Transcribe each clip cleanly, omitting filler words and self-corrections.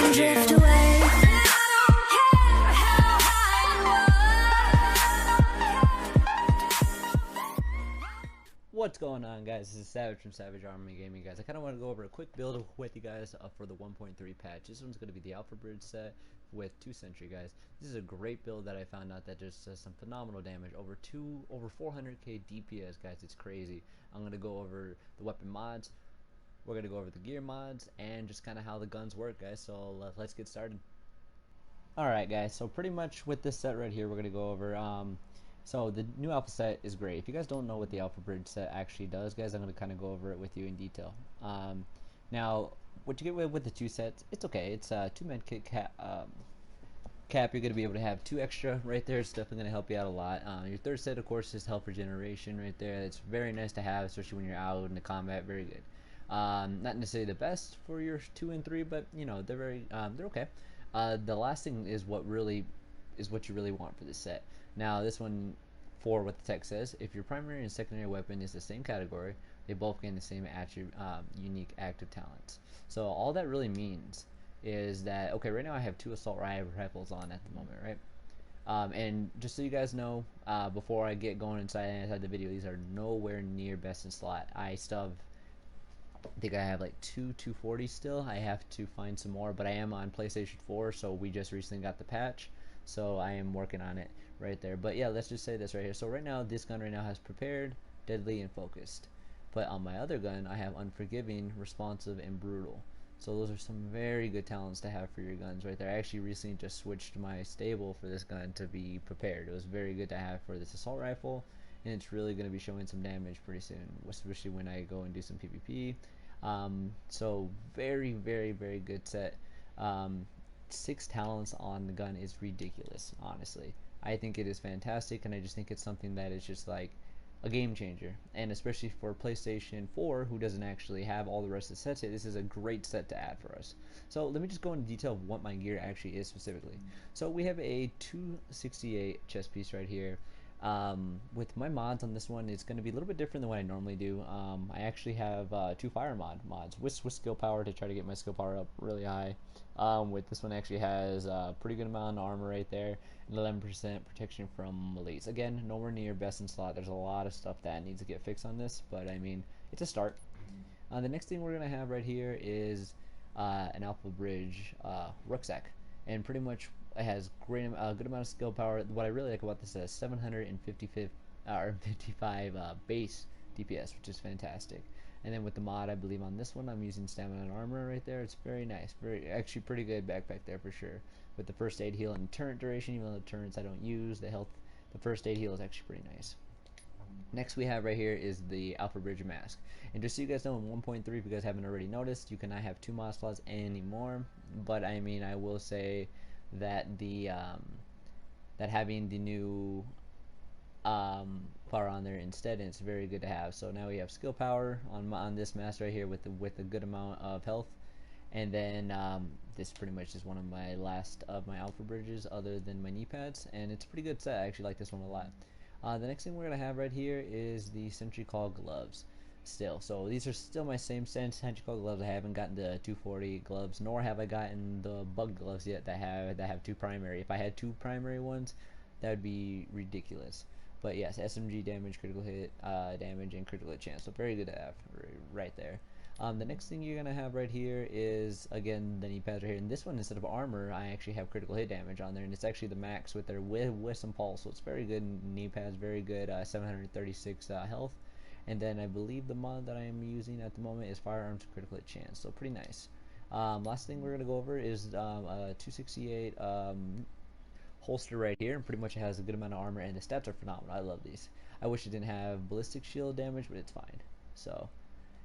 and drift away. What's going on, guys? This is Savage from Savage Army Gaming, guys. I kind of want to go over a quick build with you guys for the 1.3 patch. This one's going to be the Alpha Bridge set with 2 Sentry, guys. This is a great build that I found out that just does some phenomenal damage. Over 400k DPS, guys. It's crazy. I'm going to go over the weapon mods. We're going to go over the gear mods and just kind of how the guns work, guys. So let's get started. Alright, guys. So pretty much with this set right here, we're going to go over... So the new alpha set is great. If you guys don't know what the Alpha Bridge set actually does, guys, I'm going to kind of go over it with you in detail. Now, what you get with the 2 sets, it's okay. It's a 2 med kit cap. You're going to be able to have 2 extra right there. It's definitely going to help you out a lot. Your 3rd set, of course, is health regeneration right there. It's very nice to have, especially when you're out in the combat. Very good. Not necessarily the best for your 2 and 3, but you know they're okay. The last thing is what you really want for this set. Now this one, for what the text says, if your primary and secondary weapon is the same category, they both gain the same unique active talents. So all that really means is that, okay, right now I have 2 assault rifles on at the moment, right? And just so you guys know, before I get going inside the video, these are nowhere near best in slot. I think I have like 2 240 still. I have to find some more, but I am on PlayStation 4, so we just recently got the patch, so I am working on it right there. But yeah, let's just say this right here. So right now, this gun right now has prepared, deadly, and focused. But on my other gun, I have unforgiving, responsive, and brutal. So those are some very good talents to have for your guns right there. I actually recently just switched my stable for this gun to be prepared. It was very good to have for this assault rifle, and it's really going to be showing some damage pretty soon, especially when I go and do some PvP. So very, very, very good set. 6 talents on the gun is ridiculous, honestly. I think it is fantastic, and I just think it's something that is just like a game changer. And especially for PlayStation 4, who doesn't actually have all the rest of the sets, this is a great set to add for us. So let me just go into detail of what my gear actually is specifically. So we have a 268 chest piece right here. With my mods on this one, it's going to be a little bit different than what I normally do. I actually have 2 fire mods with skill power to try to get my skill power up really high. With this one, actually has a pretty good amount of armor right there, and 11% protection from elites. Again, nowhere near best in slot. There's a lot of stuff that needs to get fixed on this, but I mean, it's a start. The next thing we're going to have right here is an Alpha Bridge rucksack, and pretty much it has good amount of skill power. What I really like about this is 755 base DPS, which is fantastic. And then with the mod, I believe on this one, I'm using stamina and armor right there. It's very nice, actually pretty good backpack there for sure. With the first aid heal and turret duration, even though the turrets I don't use, the first aid heal is actually pretty nice. Next we have right here is the Alpha Bridge mask. And just so you guys know, in 1.3, if you guys haven't already noticed, you cannot have 2 mod slots anymore. But I mean, I will say that that having the new power on there instead, and it's very good to have. So now we have skill power on this mask right here with a good amount of health. And then this pretty much is one of my last of my Alpha Bridges other than my knee pads, and it's a pretty good set. I actually like this one a lot. The next thing we're going to have right here is the Sentry Call gloves. So these are still my same Sentry Call gloves. I haven't gotten the 240 gloves, nor have I gotten the bug gloves yet that have 2 primary. If I had 2 primary ones, that would be ridiculous. But yes, SMG damage, critical hit damage, and critical hit chance. So very good to have right there. The next thing you're going to have right here is, again, the knee pads right here. And this one, instead of armor, I actually have critical hit damage on there. And it's actually the max with some pulse. So it's very good knee pads, very good 736 health. And then I believe the mod that I am using at the moment is firearms critical hit chance. So pretty nice. Last thing we're going to go over is a 268 holster right here. And pretty much it has a good amount of armor. And the stats are phenomenal. I love these. I wish it didn't have ballistic shield damage, but it's fine. So...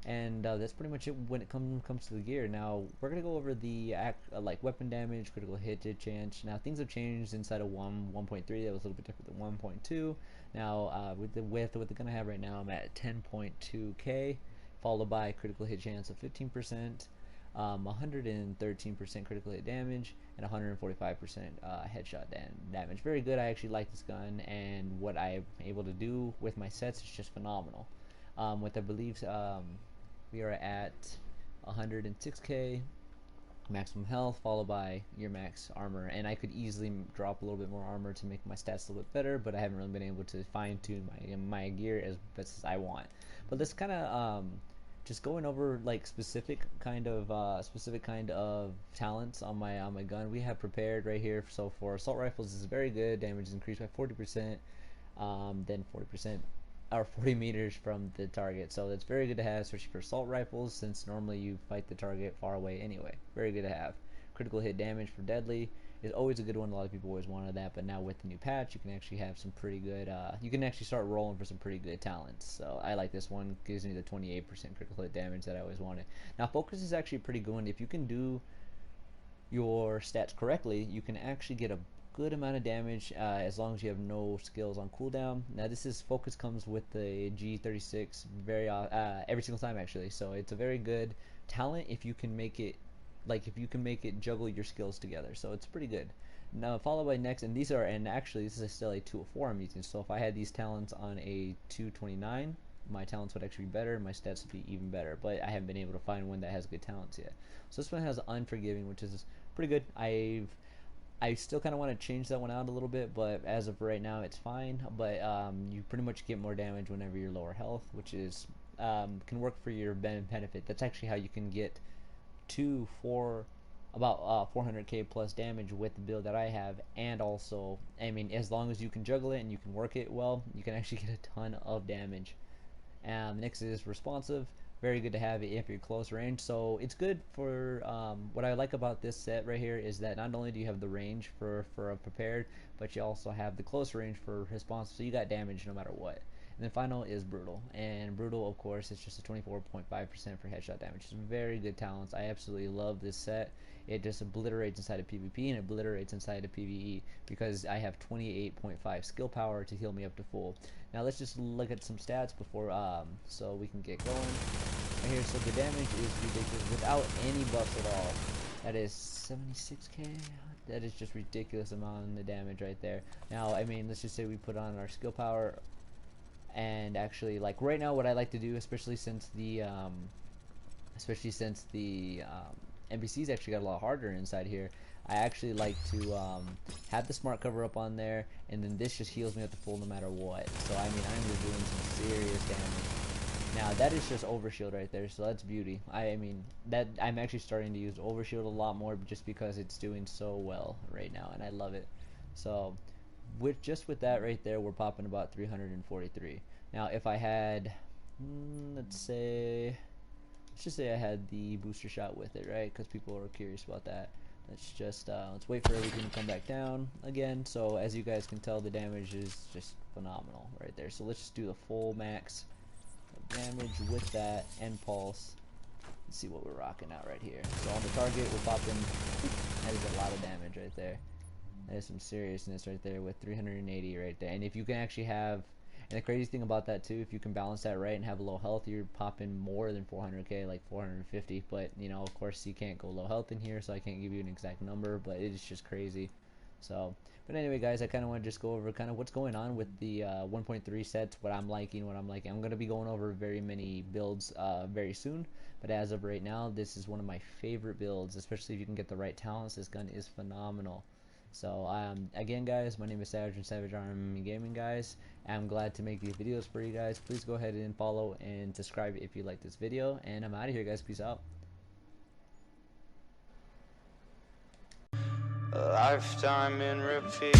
and that's pretty much it when it comes to the gear. Now we're gonna go over the like weapon damage, critical hit chance. Now things have changed inside of 1.3. That was a little bit different than 1.2. Now with the gun I have right now, I'm at 10.2k, followed by critical hit chance of 15%, 113% critical hit damage, and 145% headshot damage. Very good. I actually like this gun, and what I'm able to do with my sets is just phenomenal. With I believe we are at 106k maximum health followed by your max armor, and I could easily drop a little bit more armor to make my stats a little bit better, but I haven't really been able to fine-tune my gear as best as I want. But let's kind of just going over like specific kind of talents on my gun we have prepared right here. So for assault rifles, this is very good. Damage is increased by 40%, then 40% or 40 meters from the target, so that's very good to have, especially for assault rifles, since normally you fight the target far away anyway. Very good to have. Critical hit damage for deadly is always a good one. A lot of people always wanted that, but now with the new patch, you can actually have some pretty good, you can actually start rolling for some pretty good talents. So I like this one. Gives me the 28% critical hit damage that I always wanted. Now focus is actually pretty good one. If you can do your stats correctly, you can actually get a good amount of damage as long as you have no skills on cooldown. Now this is focus comes with the G36 every single time actually, so it's a very good talent if you can make it juggle your skills together, so it's pretty good. Now followed by next, and actually this is still a 204 I'm using, so if I had these talents on a 229, my talents would actually be better and my stats would be even better, but I haven't been able to find one that has good talents yet. So this one has Unforgiving, which is pretty good. I still kind of want to change that one out a little bit, but as of right now it's fine. But you pretty much get more damage whenever you're lower health, which is can work for your benefit. That's actually how you can get about 400k plus damage with the build that I have, and also, I mean, as long as you can juggle it and you can work it well, you can actually get a ton of damage. Next is Responsive. Very good to have it if you're close range. So it's good for what I like about this set right here is that not only do you have the range for a prepared, but you also have the close range for response, so you got damage no matter what. And then final is Brutal, and Brutal of course is just a 24.5% for headshot damage. It's very good talents. I absolutely love this set. It just obliterates inside of PvP and obliterates inside of PvE because I have 28.5 skill power to heal me up to full. Now let's just look at some stats before so we can get going. Right here, so the damage is ridiculous without any buffs at all. That is 76k. That is just ridiculous amount of damage right there. Now, I mean, let's just say we put on our skill power, and actually, like right now, what I like to do, especially since the NPCs actually got a lot harder inside here, I actually like to have the smart cover up on there, and then this just heals me up to full no matter what. So I mean, I'm just doing some serious damage. Now that is just overshield right there, so that's beauty. I mean, that I'm actually starting to use overshield a lot more just because it's doing so well right now, and I love it. So with that right there, we're popping about 343. Now if I had, let's just say I had the booster shot with it, right? Because people are curious about that. Let's wait for everything to come back down again. So as you guys can tell, the damage is just phenomenal right there. So let's just do the full max damage with that and pulse. Let's see what we're rocking out right here. So on the target, we're popping. That is a lot of damage right there. That is some seriousness right there with 380 right there. And if you can actually have, and the crazy thing about that too, if you can balance that right and have a low health, you're popping more than 400k, like 450. But you know, of course, you can't go low health in here, so I can't give you an exact number. But it is just crazy. So, but anyway, guys, I kind of want to just go over kind of what's going on with the 1.3 sets, what I'm liking. I'm going to be going over very many builds very soon, but as of right now, this is one of my favorite builds, especially if you can get the right talents. This gun is phenomenal. So, again, guys, my name is Savage from Savage Army Gaming, guys. I'm glad to make these videos for you guys. Please go ahead and follow and subscribe if you like this video, and I'm out of here, guys. Peace out. A lifetime in repeat.